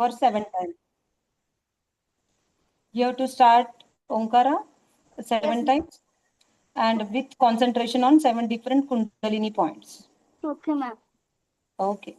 for 7 times. You have to start Omkara 7 times and with concentration on 7 different Kundalini points. Okay, ma'am. Okay.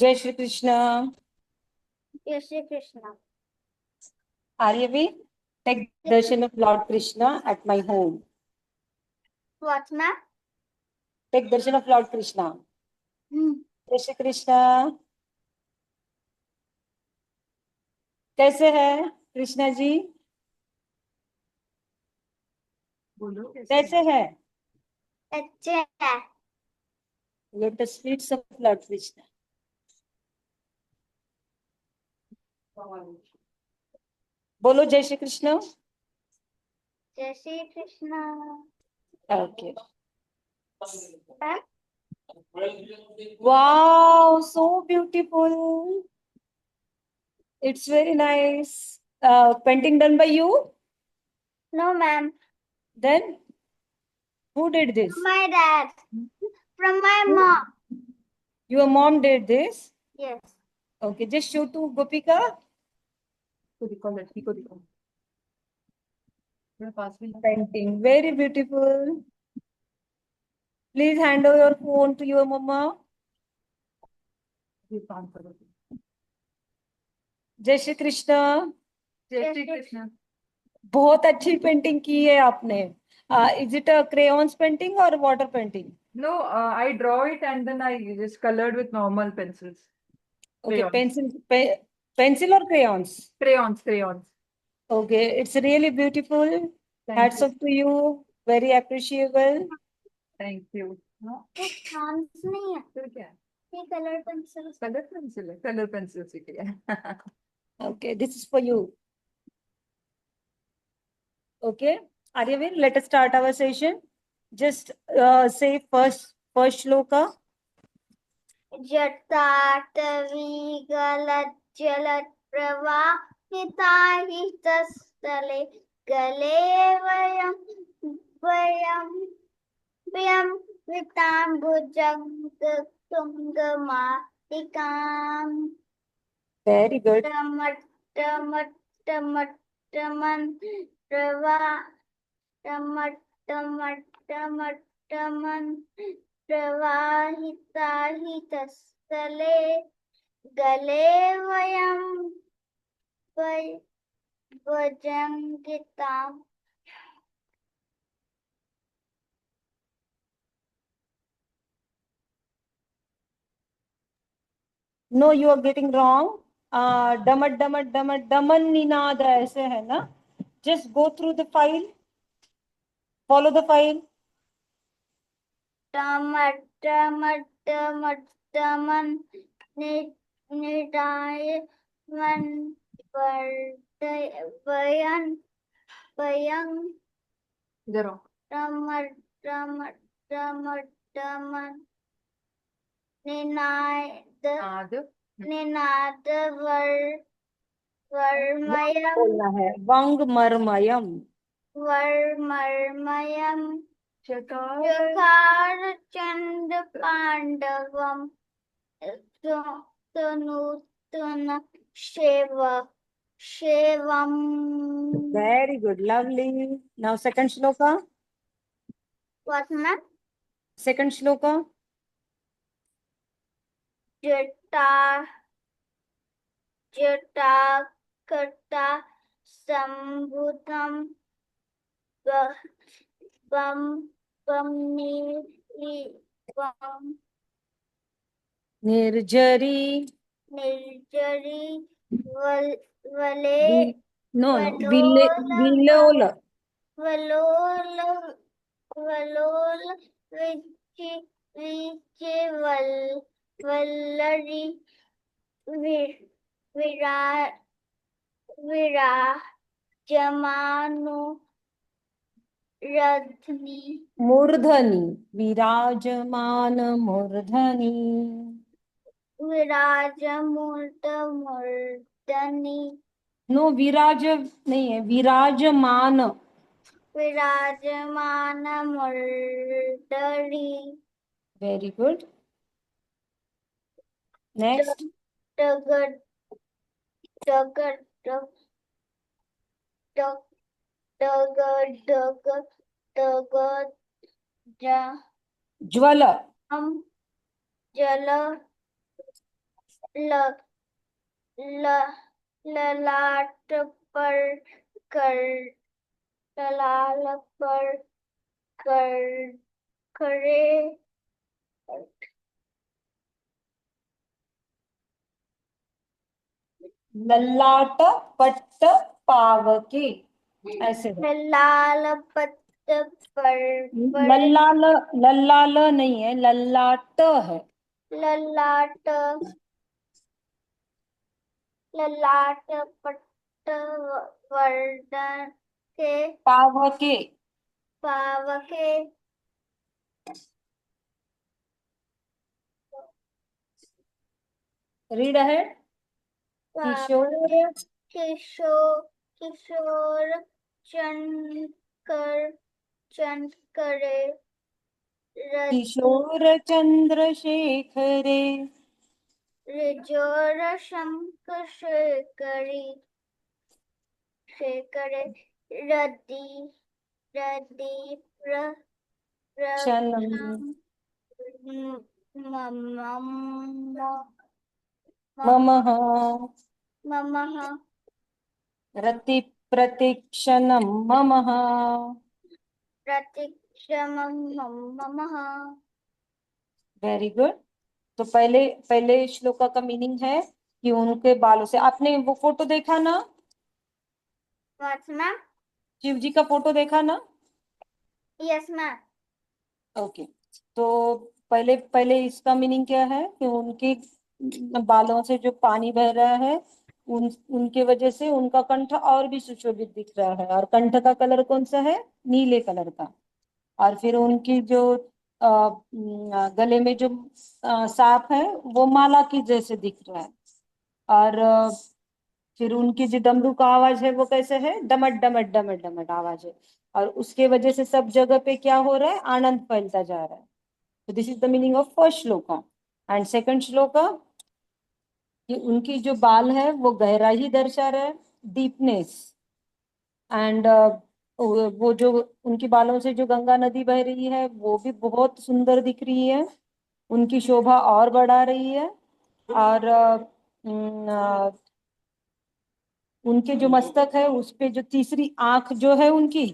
Jai Shri Krishna. Jai Shri Krishna. Aryavi, take darshan of Lord Krishna at my home. What, ma'am? Take darshan of Lord Krishna. Jai Shri Krishna. कैसे है कृष्णा जी? बोलो कैसे है? अच्छे है. Lotus feet of Lord Krishna. बोलो जय Shri Krishna. Jai Shri Krishna. Okay. Wow, so beautiful. It's very nice. Painting done by you? No, ma'am. Then who did this? From my dad. From my mom. Your mom did this? Yes. Okay, just show to Gopika. Painting, very beautiful. Please hand over your phone to your mama. जय श्री कृष्ण. जय श्री कृष्ण. बहुत अच्छी painting की है आपने. Is it a crayons painting or water painting? No, I draw it and then I just colored with normal pencils. Okay, Crayons. pencil or crayons? Crayons, crayons. Okay, it's really beautiful. Hats off to you. Very appreciable. Thank you. Crayons नहीं है. फिर क्या है? ये color pencil. Color pencil है. Color pencil सीख लिया. Okay, this is for you. Okay, Aryavin, let us start our session. Just say first shloka. जटाटवी गलज्जलत् प्रवाहिताहितस्थले गले वयं वयं विताम्बुजङ्गतुङ्गमालिकाम्. Very good. टमटमट टमटमन प्रवा टमटमन प्रवाहिताहितस्थले गले वयं भजङ्गिताम्. No, you are getting wrong. Damat damat damat daman Ninad ऐसे है ना. Just go through the file. Follow the file. टमटमन निडाय मन वयं इधर आओ. टमटमन निनाद आद. निनाद वर्मयं बोलना है वंग मरमयम. वर्मयं चकार. चकार चंद पांडवम तनूतन शेवम. Very good, lovely. Now second shloka. What ma'am? Second shloka. जटाकटा संभूतम बम निर्जरी. निर्जरी वले No, विलोल. वलोल विचे वल्लरी विराजमानो रथनी. मूर्धनी. विराजमान मूर्धनी. विराजमूर्धनी. नो विराज नहीं है, विराजमान. विराजमान मूर्धनी. Very good. नेक्स्ट. टगर टगर ज्वल. जल ललाट पर कर खड़े ललाट पट्ट पावके. ऐसे है. लाल पत्त पर लल्लाल. लल्लाल नहीं है, लल्लाट है. ललाट पट्ट वर्णन के पावके. पावके. Read ahead. किशोर. किशोर चंद्रकरे किशोर चंद्रशेखरे. रिजोर शंख शेखरे रदी क्षणम. ममः. ममः रति प्रतीक्षणम ममः. प्रतीक्षमं ममः. Very good. तो पहले श्लोका का मीनिंग है कि उनके बालों से. आपने वो फोटो देखा ना, What ma'am? शिव जी का फोटो देखा ना. Yes ma'am. ओके. तो पहले इसका मीनिंग क्या है कि उनके बालों से जो पानी बह रहा है, उनके वजह से उनका कंठ और भी सुशोभित दिख रहा है. और कंठ का कलर कौन सा है? नीले कलर का. और फिर उनकी जो गले में जो सांप है वो माला की जैसे दिख रहा है. और फिर उनकी जो डमरू का आवाज है वो कैसे है? डमट डमट डमट डमट आवाज है. और उसके वजह से सब जगह पे क्या हो रहा है? आनंद फैलता जा रहा है. तो this is the meaning of first shloka. And second shloka कि उनकी जो बाल है वो गहरा ही दर्शा रहा है. डीपनेस एंड वो जो उनकी बालों से जो गंगा नदी बह रही है वो भी बहुत सुंदर दिख रही है, उनकी शोभा और बढ़ा रही है। और उनके जो मस्तक है उस पे जो तीसरी आंख जो है उनकी,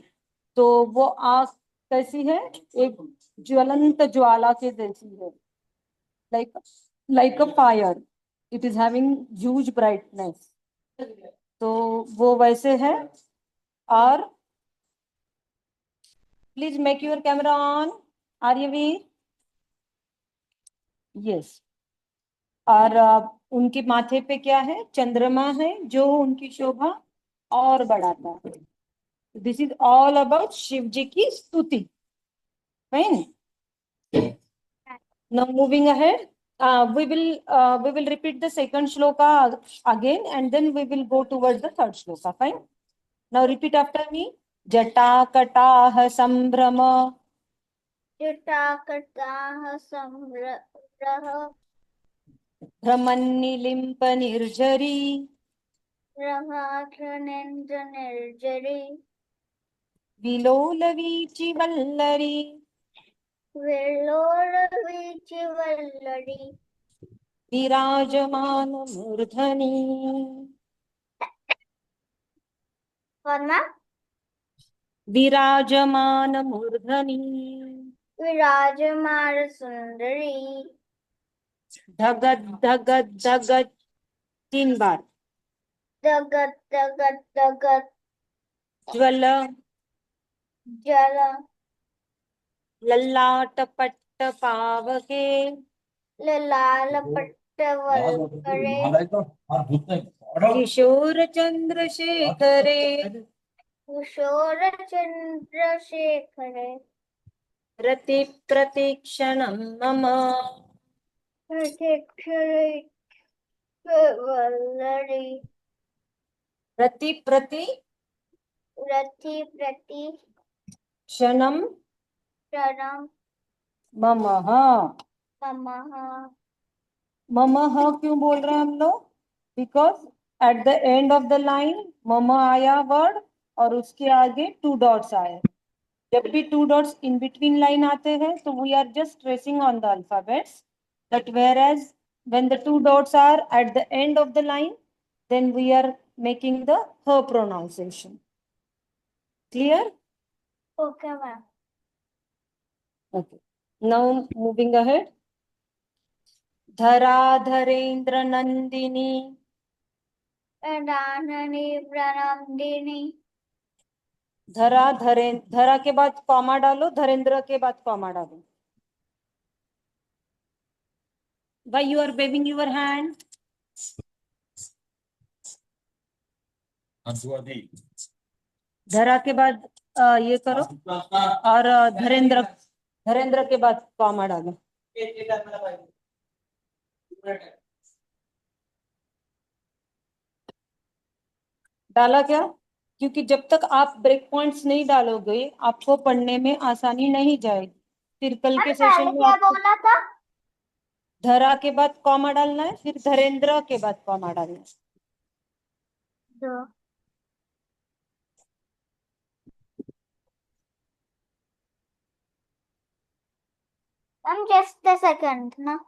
तो वो आंख कैसी है, एक ज्वलंत ज्वाला के जैसी है, like like a fire, it is having huge brightness. तो वो वैसे है। और please make your camera on, Aryaveer. Yes. और उनके माथे पे क्या है, चंद्रमा है जो उनकी शोभा और बढ़ाता है। This is all about Shiv ji की स्तुति। Fine. Now moving ahead, we will repeat the second shloka again, and then we will go towards the third shloka. Fine. Now repeat after me. Jata katah sambrama जटाकटाः संभ्रमः भ्रमन्निलिम्प निर्जरी प्रभाकरेन्द्रनिर्झरी विलोलवीचि वल्लरी विलोलवीचिवल्लरी विराजमान मूर्धनि। वर्मा विराजमान मूर्धनि। विराजमान सुंदरी धगत धगत धगत 3 बार। दगत दगत दगत ज्वल जल ललाट पट्ट पावके ललाल पट्टवल्करे किशोर चंद्रशेखरे किशोर चंद्रशेखरे रति प्रतीक्षणं मम प्रतीक्षरे वल्लरी रति प्रति रति प्रति क्षणं क्षणं ममः। ममः ममः क्यों बोल रहे हैं हम लोग? Because at the end of the line मम आया वर्ड और उसके आगे 2 डॉट्स आए। जब भी 2 डॉट्स इन बिटवीन लाइन आते हैं तो we are just tracing on the alphabets, but where as when the 2 dots are at the end of the line, then we are making the her pronunciation. Clear? Okay ma'am Okay. Now moving ahead. धराधरेन्द्र नंदिनी राननी प्रनंदिनी धरा के बाद comma डालो, धरेंद्र के बाद कॉमा डालो। Why you are waving your hand? धरा के बाद ये करो और धरेंद्र धरेंद्र के बाद कॉमा डालो। डाला क्या? क्योंकि जब तक आप ब्रेक पॉइंट्स नहीं डालोगे आपको पढ़ने में आसानी नहीं जाएगी। फिर कल के सेशन में क्या आपको बोला था धरा के बाद कॉमा डालना है, फिर धरेंद्र के बाद कॉमा डालना है। दो मैम जस्ट अ सेकंड ना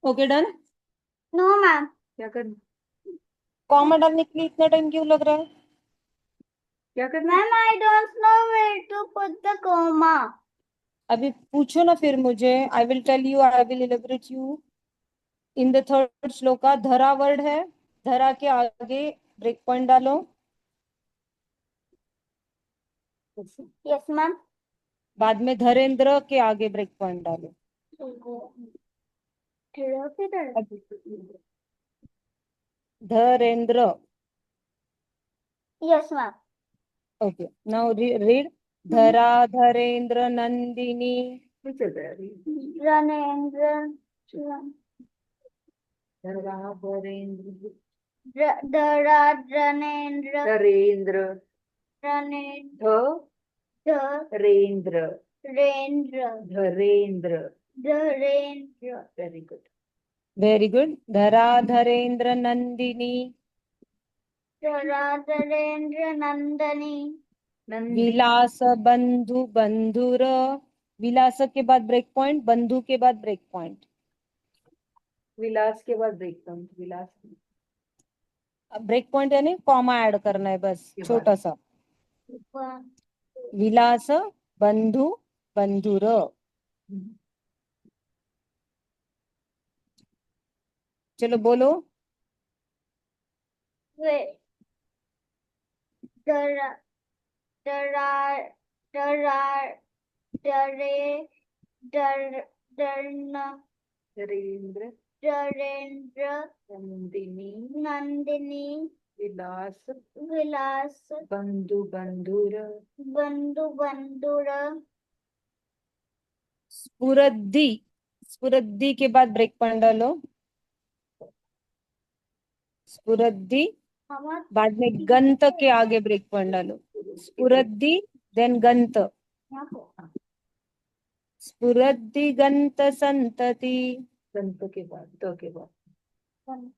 ओके डन। नो मैम क्या कर कॉमा डालने के लिए इतना टाइम क्यों लग रहा है? क्या करना ma'am I don't know where to put the comma अभी पूछो ना फिर मुझे। I will tell you, I will elaborate you. In the third shloka धरा वर्ड है, धरा के आगे ब्रेक पॉइंट डालो। यस मैम बाद में धरेंद्र के आगे ब्रेक पॉइंट डालो। धरेंद्र। Yes ma'am okay now read. धरा धरेंद्र नंदिनी नहीं चल रहा है अभी। Ranendra, धरेंद्र, Ranendra, धरेंद्र, Ranendra, धरेंद्र, Rendra, Dharendra. Dharendra, Very good. Very good. धराधरेंद्र नंदिनी Dharendra, Nandani, नंदी, विलास बंधु बंधुर. विलास के बाद ब्रेक पॉइंट, बंधु के बाद ब्रेक पॉइंट. विलास के बाद देखता हूँ. विलास ब्रेक पॉइंट यानी कॉमा ऐड करना है बस, के बाद. छोटा सा. विलास बंधु बंधुर. चलो बोलो. Dara, Dara, Dara, Dare, Darna, Dharendra, Dharendra, Nandini, Nandini, विलास, Vilas, बंधु बंधुर. Bandhu, Bandura, स्फुरद्धि. स्फुरद्धि के बाद ब्रेक पॉइंट डालो. स्फुरद्धि बाद में गंत के आगे ब्रेक पॉइंट डालो. स्फुरद्धि देन गंत. स्फुरद्धि गंत संतति. संत के बाद, तो के बाद.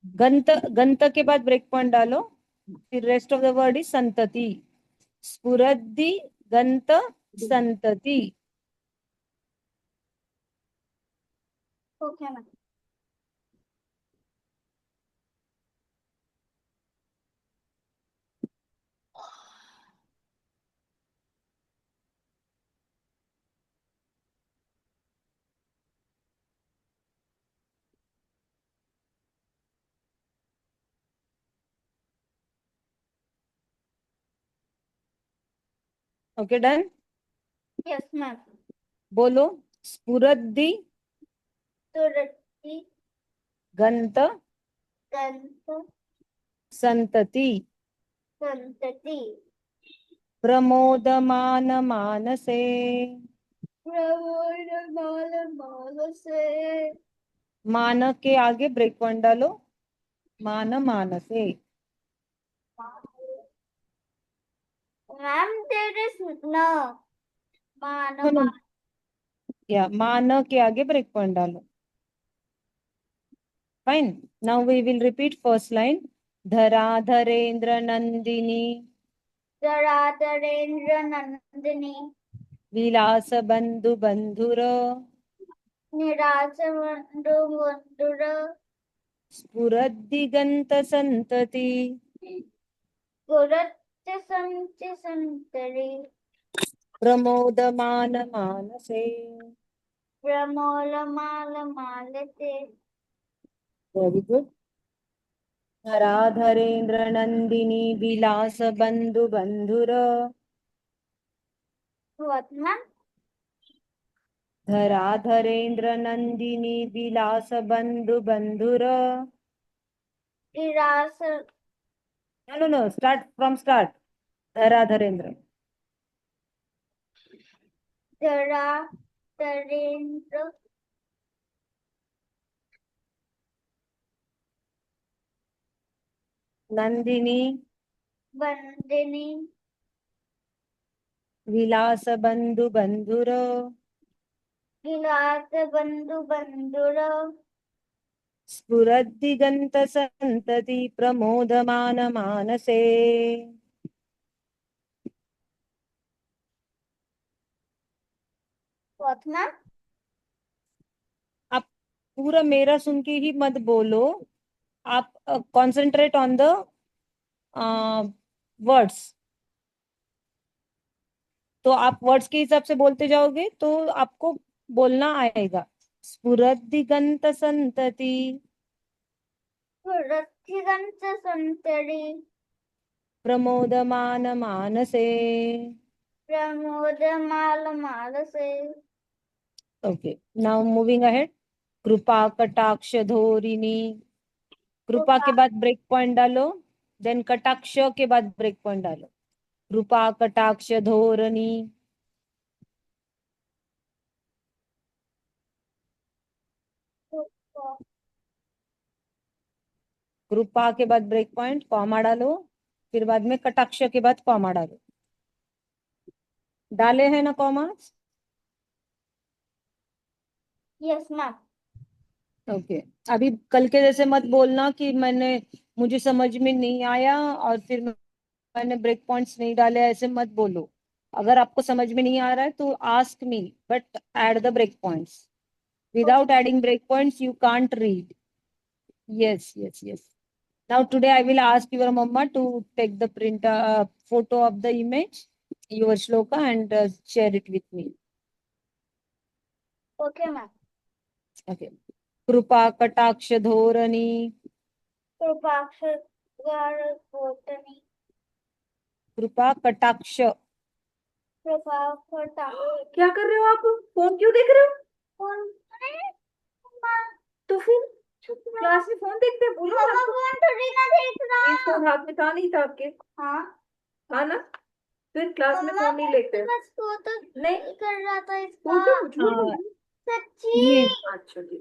गंत, गंत के बाद ब्रेक पॉइंट डालो. फिर rest of the word is संतति. स्फुरद्धि गंत संतति. Okay, ma'am. Okay done. Yes, ma'am. बोलो. स्फुरद्धि Turati, गंत Kanta, संतति. Santati, प्रमोदमान मानसे. Pravoda, Mala, Mala, se. मान के आगे ब्रेक पॉइंट डालो. मान मानसे. Ma'am, there is no. Mana, no no, या मान के आगे ब्रेक पॉइंट डालो. Fine. Now we will repeat first line. धराधरेंद्र नंदिनी Dharendra, Nandini, विलास बंधु बंधुर. Nirasa, Bandhu, Bandura, स्फुरद्धि गंत संतति. Guratya, Santi, Santari, प्रमोदमान मानसे. Pramola, Mala, Malate, very good. धराधरेंद्र नंदिनी विलास बंधु बंधुर. what, ma'am? धराधरेंद्र नंदिनी विलास बंधु बंधुर. Nirasa, no no, start from start. धराधरेंद्र. Dharendra, नंदिनी Bandini, विलास बंधु बंधुर. Nirasa, Bandhu, Bandura, स्फुरद्धि गंत संतति प्रमोदमान मानसे. what, ma'am? आप पूरा मेरा सुन के ही मत बोलो. आप कंसंट्रेट ऑन द वर्ड्स. तो आप वर्ड्स के हिसाब से बोलते जाओगे तो आपको बोलना आएगा. स्फुरद्धि गंत संतति. Rathiganta, Santari, प्रमोदमान मानसे. Pramoda, Mala, Malase, okay, now moving ahead. कृपा कटाक्ष धोरिणी. कृपा के बाद ब्रेक पॉइंट डालो. देन कटाक्ष के बाद ब्रेक पॉइंट डालो. कृपा कटाक्ष धोरणी. कृपा के बाद ब्रेक पॉइंट कॉमा डालो, फिर बाद में कटाक्ष के बाद कॉमा डालो। डाले हैं ना कॉमा? Yes, ma'am. ओके। अभी कल के जैसे मत बोलना कि मुझे समझ में नहीं आया और फिर मैंने ब्रेक पॉइंट्स नहीं डाले, ऐसे मत बोलो। अगर आपको समझ में नहीं आ रहा है तो ask me, but add the break points. Without adding break points you can't read. Yes yes yes. Now today I will ask your mama to take the photo of the image, your shloka, and share it with me. Okay, ma'am. Okay. कृपा कटाक्ष धोरणी। Prabhakshar Botany. कृपा कटाक्ष। Prabhakshar. क्या कर रहे हो आप? Phone क्यों देख रहे हो? Phone. तो फिर क्लास में फोन देखते हैं, बोलो मम्मा आपको। फोन थोड़ी ना देख ये रहा। फोन हाथ में था नहीं था आपके? हाँ। हाँ ना? फिर क्लास में मम्मा फोन नहीं लेते। बस फोटो नहीं कर रहा था इसका। फोटो झूठ बोल रही सच्ची। ये हो। अच्छा जी,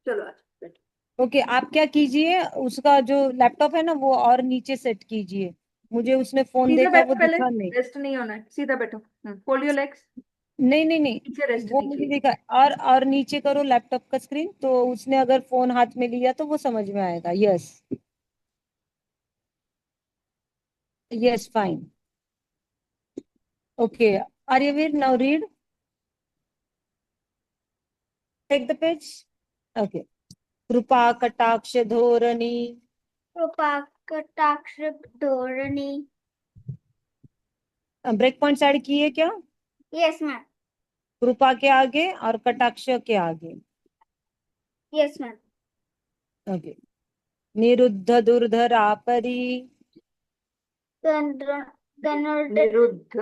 चलो अच्छा बैठो। ओके। आप क्या कीजिए, उसका जो लैपटॉप है ना वो और नीचे सेट कीजिए। मुझे उसने फोन सीधा देखा, वो बैठो, पहले दिखा नहीं। रेस्ट नहीं होना है, सीधा बैठो। Fold your legs. नहीं नहीं नहीं, नीचे रेस्ट वो मुझे दीजिए। दिखा। और नीचे करो लैपटॉप का स्क्रीन, तो उसने अगर फोन हाथ में लिया तो वो समझ में आएगा। Yes yes fine. Okay, Aryaveer now read, take the page. Okay. कृपा कटाक्ष धोरणी। कटाक्ष धोरणी। ब्रेक पॉइंट्स ऐड किए क्या? Yes ma'am. कृपा के आगे और कटाक्ष के आगे। Yes ma'am. ओके। निरुद्ध दुर्धरापरी। निरुद्ध। नो, निरुद्ध।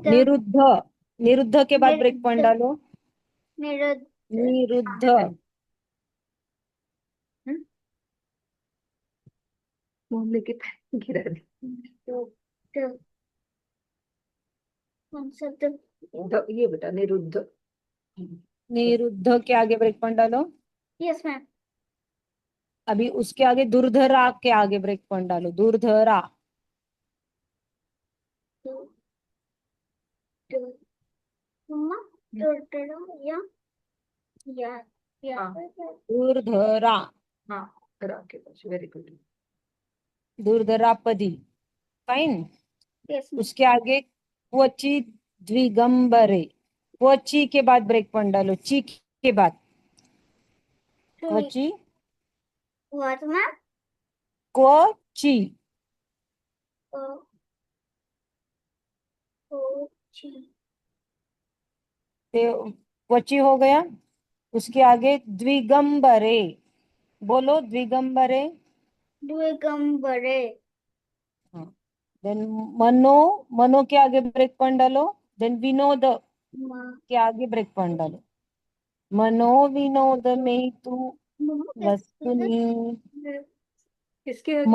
निरुद्ध। निरुद्ध के बाद ब्रेक पॉइंट निरुद्ध। डालो। निरुद्ध। निरुद्ध। फोन लेके गिरा दी। कौन सा तो? ये बेटा निरुद्ध। निरुद्ध के आगे ब्रेक पॉइंट डालो। Yes ma'am. अभी उसके आगे दुर्धरा के आगे ब्रेक पॉइंट डालो। दुर्धरा। मम्मा या या या हाँ दुर्धरा। हाँ, करा के बस, वेरी गुड। दुर्धरापदी। फाइन। Yes ma'am. उसके आगे क्वचि द्विगंबरे। क्वचि के बाद ब्रेक पॉइंट डालो। ची के बाद क्वचि। What ma'am? क्वचि। ओ ओ ची। क्वचि हो गया। उसके आगे द्विगंबरे। बोलो द्विगंबरे। द्विगंबरे। हाँ। देन मनो। मनो के आगे ब्रेक पॉइंट डालो। देन विनोद के आगे ब्रेक पॉइंट डालो। मनो विनोद में तू वस्तुनि। किसके आगे?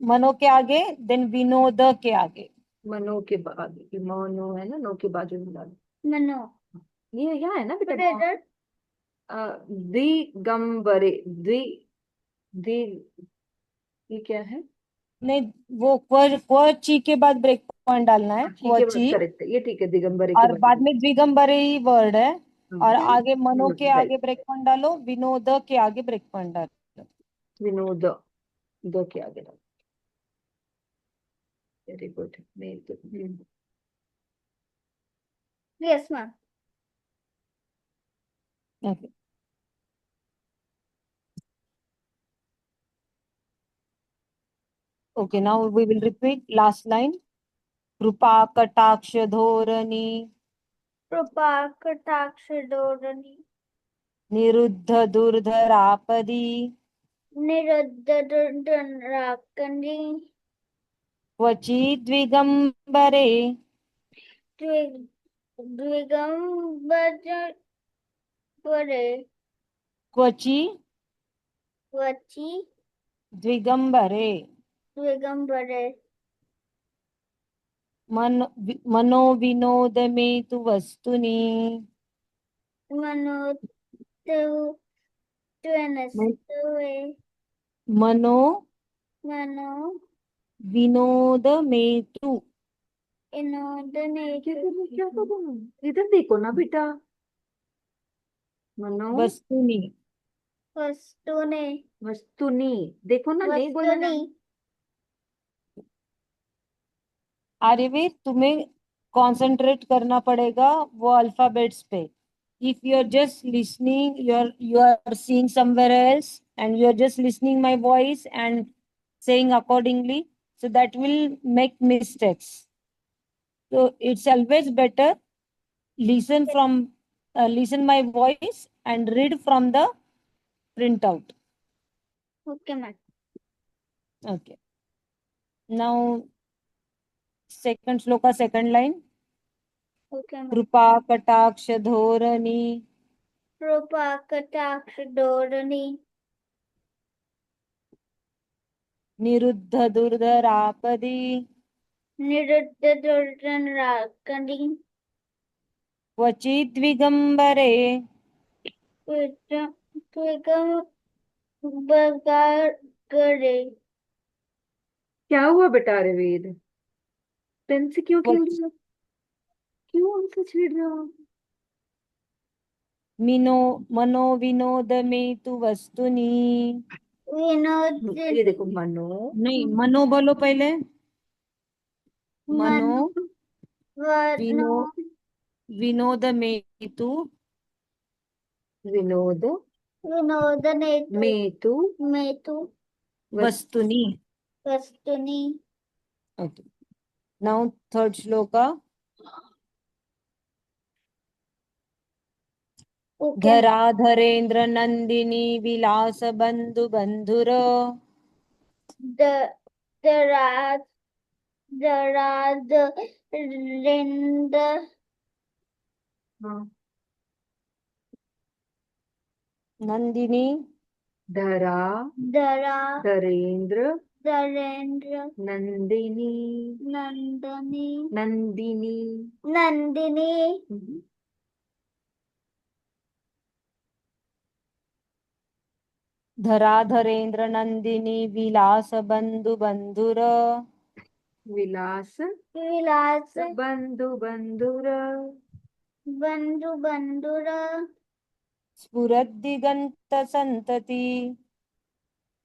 मनो के आगे, देन विनोद के आगे। मनो के बाद, मनो है ना, नो के बाजू में डालो। मनो। ये यहाँ है ना बेटा। इधर। दिगंबरे। द्वि दि ये क्या है? नहीं, वो क्वची के बाद ब्रेक पॉइंट डालना है। ठीक है, बात क्वची। करेक्ट है, ये ठीक है, दिगंबरे के और बाद। बाद में द्विगंबरे ही वर्ड है। और आगे मनो के आगे राइट। ब्रेक पॉइंट डालो। विनोद के आगे ब्रेक पॉइंट डालो। विनोद, दो के आगे डालो। Very good. Yes ma'am. Okay. Okay, now we will repeat last line. कृपा कटाक्ष धोरणी। कृपा कटाक्ष धोरणी। निरुद्ध दुर्धरापदी। निरुद्ध दुर्धराकंडी। क्वचि द्विगंबरे। द्विगंबरे। क्वचि वची। द्विगंबरे। द्विगंबरे। मनो विनोद में तु वस्तुनि। मनो वस्तुवे मनो मनो विनोदमेतु विनोदनेतु क्या करूं? इधर देखो ना बेटा। मनो वस्तुनि। वस्तुने वस्तुनि, देखो ना, नहीं बोलना वस्तुनि है। आर्यवीर, तुम्हें कंसंट्रेट करना पड़ेगा वो अल्फाबेट्स पे। If you are just listening, you are seeing somewhere else and you are just listening my voice and saying accordingly, so that will make mistakes. So it's always better listen my voice and read from the printout. Okay ma'am Okay. Now second shloka, second line. Okay ma'am कृपा कटाक्ष धोरणी कृपा कटाक्ष धोरणी निरुद्ध दुर्धरापदी निरुद्ध दुर्जन राकणी क्वचिद्विगम्बरे त्विगम बगार करे क्या हुआ बेटा रवीर? पेन से क्यों खेल क्वच- रहे हो? क्यों उनसे छेड़ रहे हो? मिनो मनोविनोद में तु वस्तुनि। विनोद ये देखो, मनो नहीं, मनो बोलो पहले। मनो मनो वनो विनो विनोद में तु विनोद विनोदनेतु मेतु मेतु वस्तुनि। वस्तुनि Okay. Now third shloka. Okay धराधरेन्द्र नंदिनी विलास बंधु बंधुर द दराज दराज रिंद हाँ, नंदिनी धरा दरा धरेंद्र दरेंद्र नंदिनी नंदनी नंदिनी। नंदिनी धराधरेन्द्र नंदिनी विलास बंधु बंधुर विलास विलास बंधु बंधुर बंधु बंधुर स्फुरद्दिगंत संतति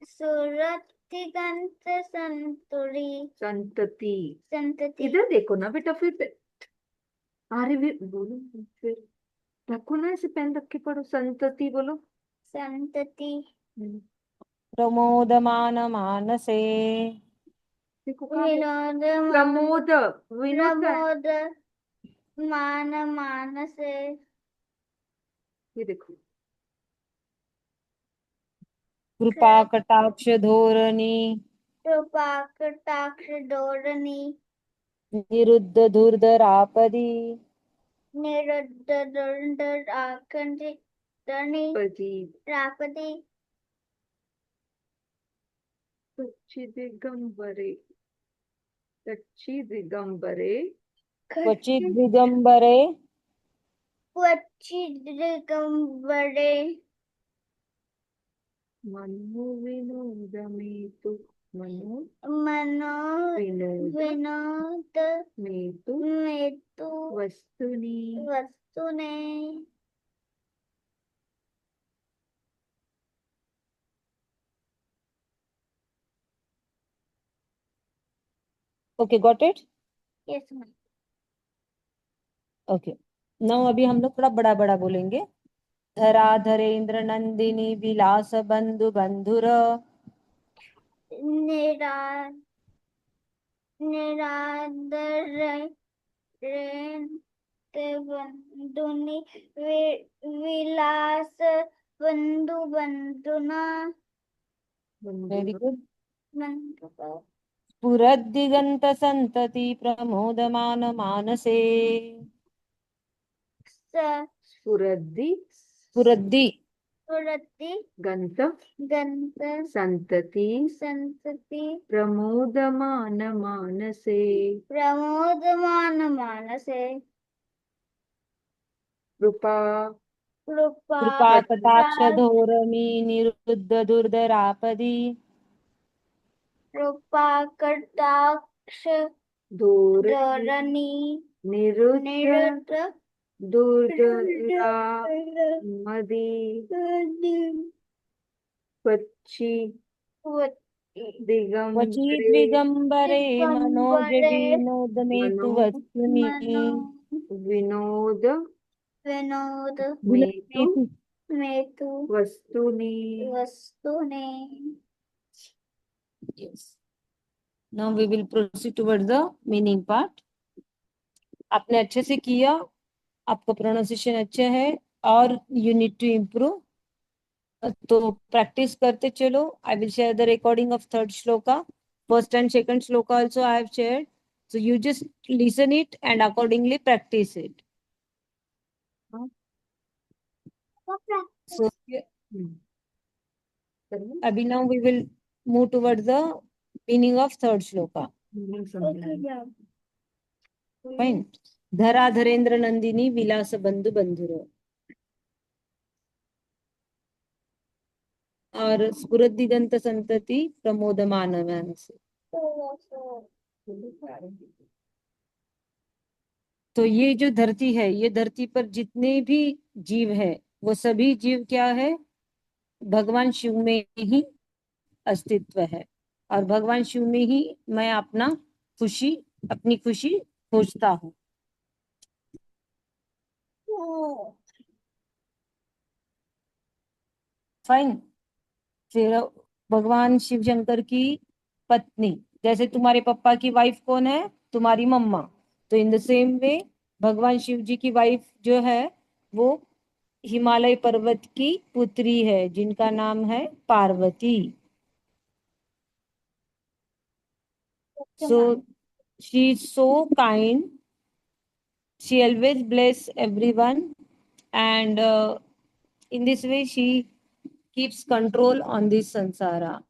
सूरत दिगंत संतुरी संतति। संतति इधर देखो ना बेटा, फिर अरे भी बोलो, फिर रखो ना, ऐसे पेन रख के पढ़ो, संतति बोलो। संतति प्रमोदमान मानसे देखो कहाँ है? विनोद प्रमोद, विनोद का है। प्रमोद मान मानसे ये देखो, कृपा कटाक्ष धोरणी कृपा कटाक्ष धोरणी निरुद्ध धुर्धरापदी निरुद्ध दुर्द आकंदी धनी पति रापदी दिगंबरे, सच्ची दिगंबरे क्वचित दिगंबरे क्वचित दिगंबरे मनो विनोद मेतु मनो मनो विनोद विनोद मेतु मेतु वस्तुनि वस्तुने okay, got it. Yes ma'am okay, now अभी हम लोग थोड़ा बड़ा बड़ा बोलेंगे। धराधरेन्द्र नंदिनी विलास बंधु बंधुर निरा निरादर रेन ते बंधुनी विलास बंधु बंधुना वेरी गुड। बंधु स्फुरद्दिगंत संतति प्रमोदमान मानसे स्फुरद्दि स्फुरद्दि सुरति गंत गंत संतति संतति प्रमोदमान मानसे प्रमोदमान मानसे कृपा कृपा कटाक्ष कृपा धोरणी निरुद्ध दुर्धरापदी कटाक्ष धोरणी धरणी निरुद्ध निरुद्ध दुर्धरा मदी पक्षी क्वचिद् दिगंबरे दिगंबरे मनोज दिगंबरे विनोदने तु वस्तुनि मनो विनोद विनोद मेतु मेतु वस्तुनि वस्तुने। Yes. Now we will proceed towards the meaning part. आपने अच्छे से किया, आपका प्रोनाउंसिएशन अच्छे है और यू नीड टू इम्प्रूव. तो प्रैक्टिस करते चलो. I will share the recording of third shloka. First and second shloka also I have shared. So you just listen it and accordingly practice it. So अभी now we will move towards the meaning of third shloka. Fine. धरा धरेंद्र नंदिनी विलास बंधु बंधुरो. और स्फुरद दिगंत संतति प्रमोदमान मानसे. तो ये जो धरती है, ये धरती पर जितने भी जीव है, वो सभी जीव क्या है, भगवान शिव में ही अस्तित्व है. और भगवान शिव में ही मैं अपनी खुशी खोजता हूँ. फाइन. फिर भगवान शिव शंकर की पत्नी, जैसे तुम्हारे पापा की वाइफ कौन है, तुम्हारी मम्मा. तो इन द सेम वे भगवान शिव जी की वाइफ जो है वो हिमालय पर्वत की पुत्री है, जिनका नाम है Parvati. So she is so kind. She always bless everyone, and in this way she keeps control on this sansara.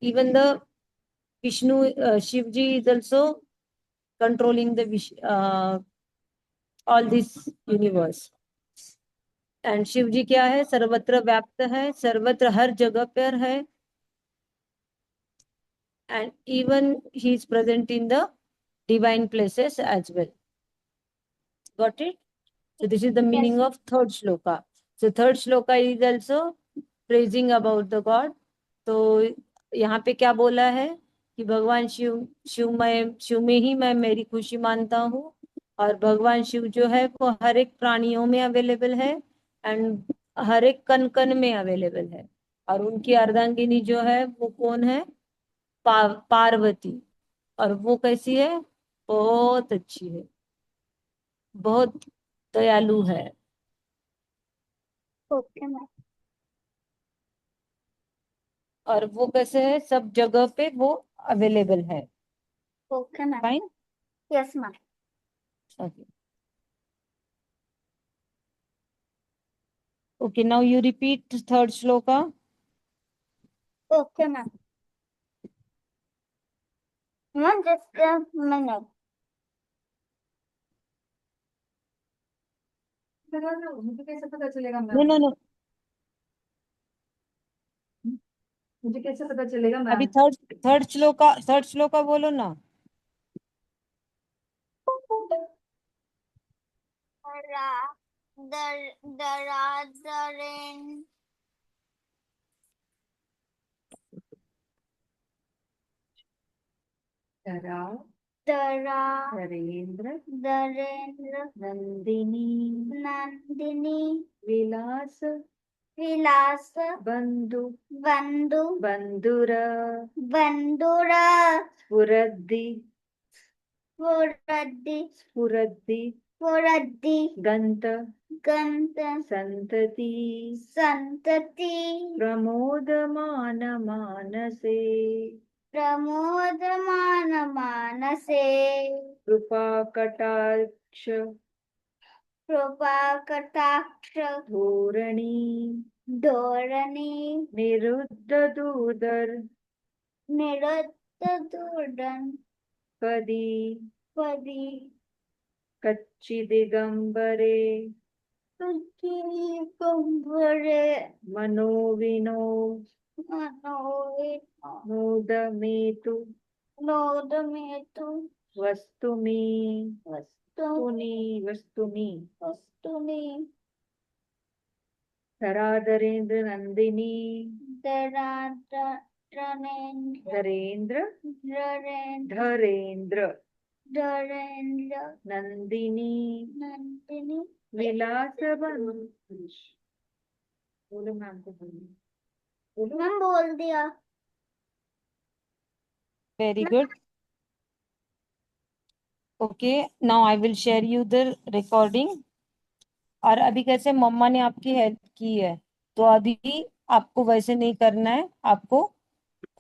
Even the Vishnu, Shivji is also controlling the all this universe. And Shivji क्या है, सर्वत्र व्याप्त है, सर्वत्र हर जगह पर है. And even he is present in the divine places as well. Got it? So this is the meaning of third shloka. So third shloka is also praising about the God. तो यहाँ पे क्या बोला है कि भगवान शिव में ही मैं मेरी खुशी मानता हूँ. और भगवान शिव जो है वो हर एक प्राणियों में अवेलेबल है एंड हर एक कण कण में अवेलेबल है. और उनकी अर्धांगिनी जो है वो कौन है, पार्वती. और वो कैसी है, बहुत अच्छी है, बहुत दयालु है. Okay ma'am. और वो कैसे है, सब जगह पे वो अवेलेबल है. Okay ma'am. Fine. Yes ma'am. Okay. Okay, now you repeat third shloka. Okay ma'am. Ma'am just a minute. मुझे कैसे पता चलेगा No, मैम? no, no. मुझे कैसे पता चलेगा अभी मैम? थर्ड श्लोका बोलो ना. दरादरेन धरा दरा धरेंद्र दरेंद्र नंदिनी नंदिनी विलास विलास बंधु बंधु बंधुर बंधुर स्फुरद्दि स्फुरद्दि स्फुरद्दि गंत गंत संतति संतति प्रमोदमान मानसे प्रमोदमान मानसे कृपा कटाक्ष कृपा कटाक्ष धोरणी धोरणी निरुद्ध दूदर निरुद्धदूर्दन पदी पदी कच्ची दिगंबरे कुंभरे मनोविनो मनोविनो मोदमेतु नोदमेतु वस्तुमि वस्तु वस्तुनि वस्तुनि धराधरेन्द्र नंदिनी धराधरेन्द्र धरेन्द्र धरेन्द्र धरेन्द्र धरेन्द्र नंदिनी नंदिनी विलास बोलो मैम को बोलो बोलो मैम बोल दिया Very good. Okay, now I will share you the recording. और अभी कैसे मम्मा ने आपकी हेल्प की है, तो अभी आपको वैसे नहीं करना है, आपको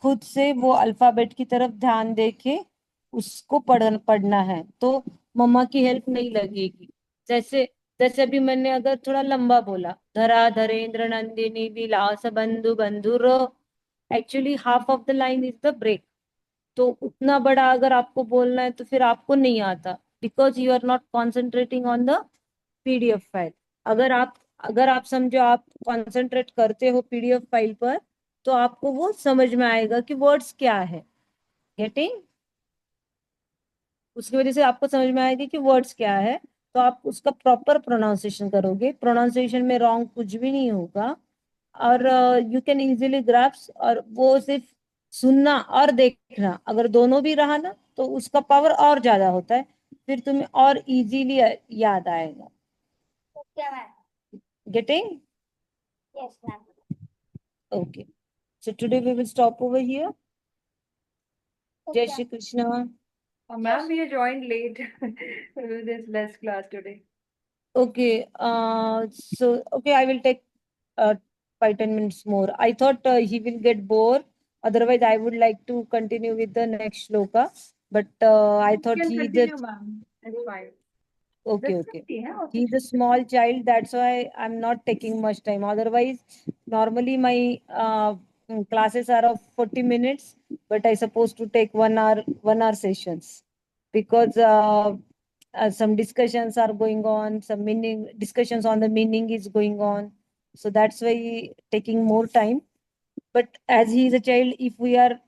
खुद से वो अल्फाबेट की तरफ ध्यान देके उसको पढ़ना है, तो मम्मा की हेल्प नहीं लगेगी। जैसे जैसे अभी मैंने अगर थोड़ा लंबा बोला, धरा धरेंद्र नंदिनी विलास बंधु बंधुर, actually half of the line is the break. तो उतना बड़ा अगर आपको बोलना है तो फिर आपको नहीं आता, because you are not concentrating on the PDF file. अगर आप समझो, आप कंसंट्रेट करते हो पीडीएफ फाइल पर, तो आपको वो समझ में आएगा कि वर्ड्स क्या है। गेटिंग? उसकी वजह से आपको समझ में आएगा कि वर्ड्स क्या है, तो आप उसका प्रॉपर प्रोनाउंसिएशन करोगे। प्रोनाउंसिएशन में रॉन्ग कुछ भी नहीं होगा, और यू कैन इजीली ग्रास्प। और वो सिर्फ सुनना और देखना, अगर दोनों भी रहा ना, तो उसका पावर और ज्यादा होता है, फिर तुम्हें और इजीली याद आएगा। Okay ma'am getting? Yes ma'am Okay. So today we will stop over here. Jai Shri Krishna. Ma'am, we joined late. There's less class today. Okay. Okay, I will take uh, 5-10 minutes more. I thought he will get bored. Otherwise, I would like to continue with the next shloka. But I thought Can he continue, just ma'am. It's fine. okay, That's okay. 50, huh? He's a small child, that's why I'm not taking much time. Otherwise, normally my classes are of 40 minutes, but I supposed to take 1 hour sessions, because some discussions are going on, some meaning discussions on the meaning is going on. So that's why taking more time. But as he is a child, if we are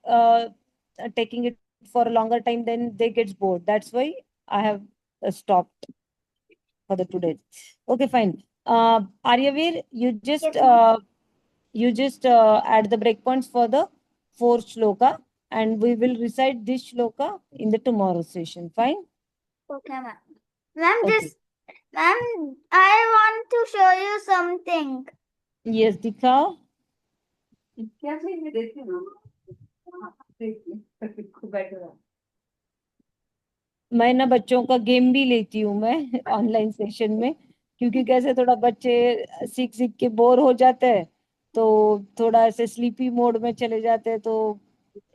taking it for a longer time, then they get bored. That's why I have stopped for the today. Okay, fine. Aryavir, Yes, ma'am. you just add the breakpoints for the fourth shloka, and we will recite this shloka in the tomorrow session. Fine? Okay ma'am ma'am Okay. just ma'am I want to show you something Yes, दिखाओ. क्या चीज में देखती हूँ देखो बैठो मैं ना बच्चों का गेम भी लेती हूँ मैं ऑनलाइन सेशन में, क्योंकि कैसे थोड़ा बच्चे सीख सीख के बोर हो जाते हैं, तो थोड़ा ऐसे स्लीपी मोड में चले जाते हैं, तो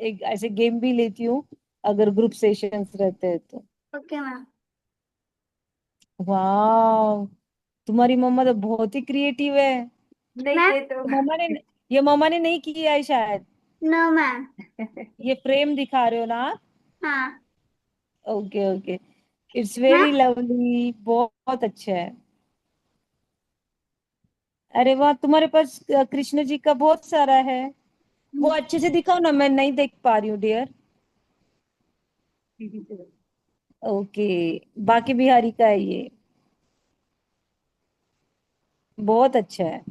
एक ऐसे गेम भी लेती हूँ अगर ग्रुप सेशंस रहते हैं तो। ओके मैम वाह, तुम्हारी मम्मा तो बहुत ही क्रिएटिव है। नहीं मैम ये तो ये मम्मा ने नहीं किया है शायद। नो मैम ये फ्रेम दिखा रहे हो ना आप? हाँ okay okay, it's ma'am very lovely, बहुत अच्छा है। अरे वाह, तुम्हारे पास कृष्ण जी का बहुत सारा है। वो अच्छे से दिखाओ ना, मैं नहीं देख पा रही हूँ डियर। ओके, बाकी बिहारी का है ये, बहुत अच्छा है।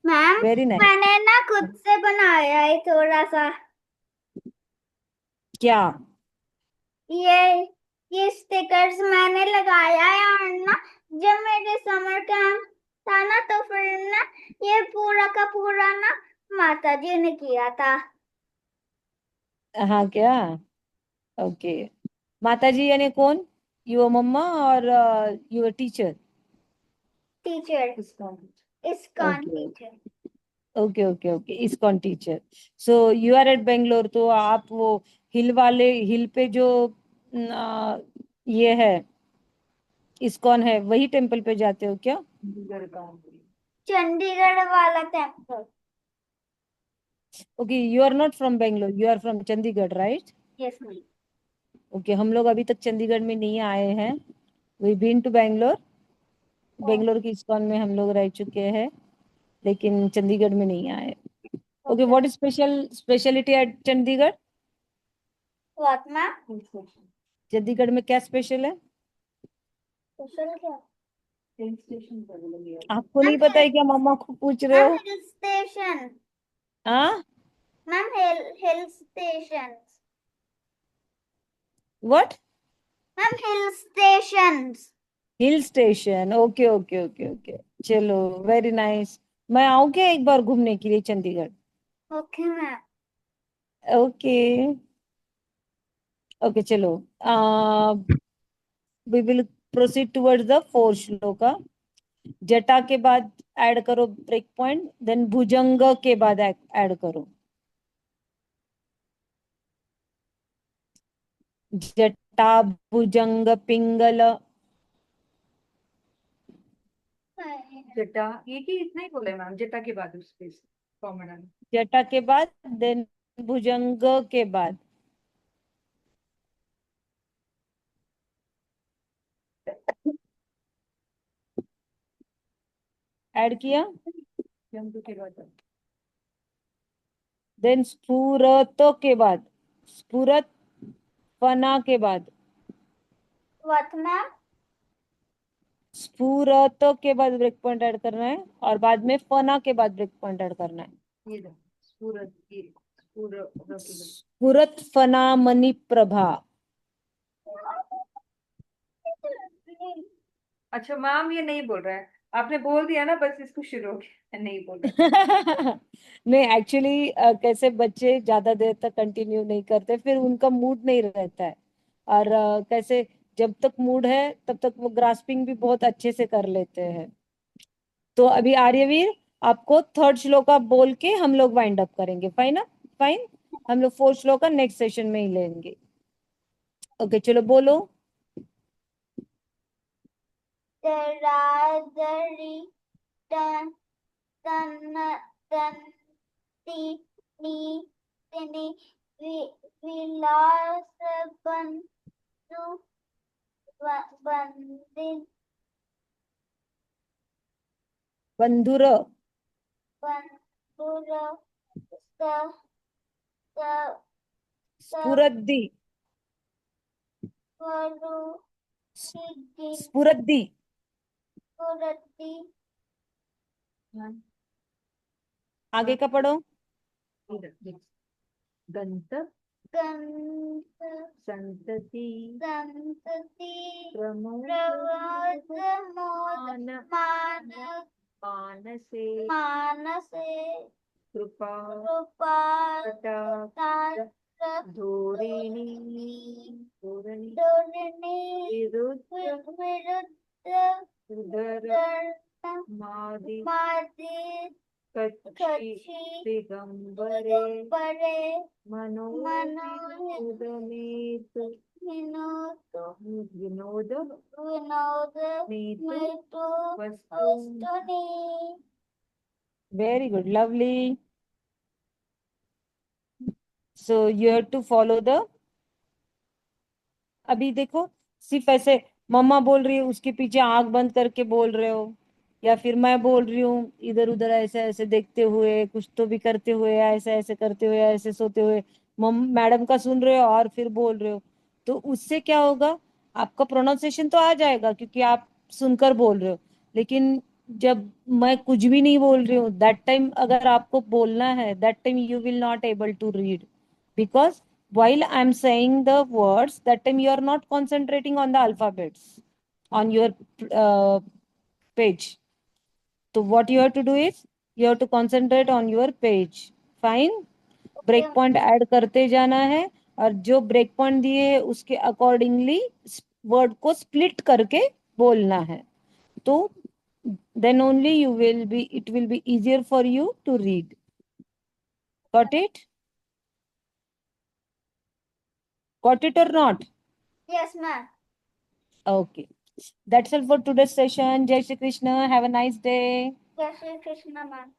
Ma'am very nice. मैंने ना खुद से बनाया है थोड़ा सा क्या? ये ये स्टिकर्स मैंने लगाया है और ना जब मेरे समर कैंप था ना तो फिर ना ये पूरा का पूरा ना माता जी ने किया था हाँ क्या? ओके, माता जी यानी कौन? युवर मम्मा और your teacher? Teacher ISKCON okay teacher okay okay okay, ISKCON teacher. So you are at Bangalore, तो आप वो हिल वाले हिल पे जो ये है इस्कॉन है, वही टेम्पल पे जाते हो क्या? चंडीगढ़ वाला temple okay, you are not from Bangalore, you are from Chandigarh, right? Yes ma'am okay, हम लोग अभी तक चंडीगढ़ में नहीं आए हैं। We been to Bangalore, Bangalore की इस्कॉन में हम लोग रह चुके हैं, लेकिन चंडीगढ़ में नहीं आए। Okay, what is speciality at Chandigarh? What, ma'am? Chandigarh में क्या स्पेशल है? Special क्या? आपको नहीं पता है क्या? मम्मा को पूछ रहे Ma'am, हो? hill station. हाँ, Ma'am, hill stations. What? Ma'am, hill stations. Hill station. Okay okay okay okay, चलो, वेरी नाइस। मैं आऊँ क्या एक बार घूमने के लिए Chandigarh? Okay, ma'am. Okay okay, चलो, we will proceed towards the fourth shloka. जटा के बाद ऐड करो ब्रेक पॉइंट, देन भुजंग के बाद ऐड करो। जटा, भुजंग, पिंगल। जटा, ये कि इतना ही बोले मैम, जटा के बाद उसके कॉमन। जटा के बाद, देन भुजंग के बाद। ऐड किया, जंतु के बाद देन स्फुरत के बाद, स्फुरत, फना के बाद, What, ma'am? स्फुरत के बाद ब्रेक पॉइंट ऐड करना है, और बाद में फना के बाद ब्रेक पॉइंट ऐड करना है। ये दो, सूरत ये स्फुरत, फना, मणि, प्रभा। अच्छा मैम, ये नहीं बोल रहा है, आपने बोल दिया ना, बस इसको शुरू हो गया, नहीं बोल रहा। नहीं, एक्चुअली कैसे बच्चे ज्यादा देर तक कंटिन्यू नहीं करते, फिर उनका मूड नहीं रहता है। और कैसे जब तक मूड है तब तक वो ग्रास्पिंग भी बहुत अच्छे से कर लेते हैं। तो अभी आर्यवीर, आपको थर्ड श्लोका बोल के हम लोग वाइंड अप करेंगे, फाइन ना? फाइन, हम लोग फोर्थ श्लोका नेक्स्ट सेशन में ही लेंगे। ओके, चलो बोलो। Radhari tan tan tan ti ni tini vilas bandu bandin बंधुर, bandura sa sa sa स्फुरद्दी, varu higin स्फुरद्दी। purati आगे का पढ़ो। गंत ganta संतति santati प्रमोद प्रवाद मोद मान मानसे मानसे कृपा कृपा कटाक्ष धोरिणी धोरणी धोरणी विरुद्ध विरुद्ध उदर दर्शन मादि मादि कक्षि कक्षि दिगंबरे परे मनोविनोदमेत विनोद विनोद विनोद मेतु मेतु वस्तु वस्तुनि very good, lovely. So you have to follow the, अभी देखो, सिर्फ ऐसे मम्मा बोल रही है उसके पीछे आंख बंद करके बोल रहे हो, या फिर मैं बोल रही हूँ इधर उधर ऐसे ऐसे देखते हुए, कुछ तो भी करते हुए, ऐसे ऐसे करते हुए, ऐसे सोते हुए, मम मैडम का सुन रहे हो और फिर बोल रहे हो, तो उससे क्या होगा? आपका प्रोनाउंसिएशन तो आ जाएगा क्योंकि आप सुनकर बोल रहे हो, लेकिन जब मैं कुछ भी नहीं बोल रही हूँ दैट टाइम अगर आपको बोलना है, that time you will not able to read, because while I'm saying the words, that time you are not concentrating on the alphabets on your uh, page. So what you have to do is you have to concentrate on your page. Fine. Break point add करते जाना है, और जो break point दिए है उसके accordingly word को split करके बोलना है, तो then only you will be, it will be easier for you to read. Got it? Got it or not? Yes, ma'am. Okay. That's all for today's session. Jai Shri Krishna. Have a nice day. Jai Shri Krishna, ma'am.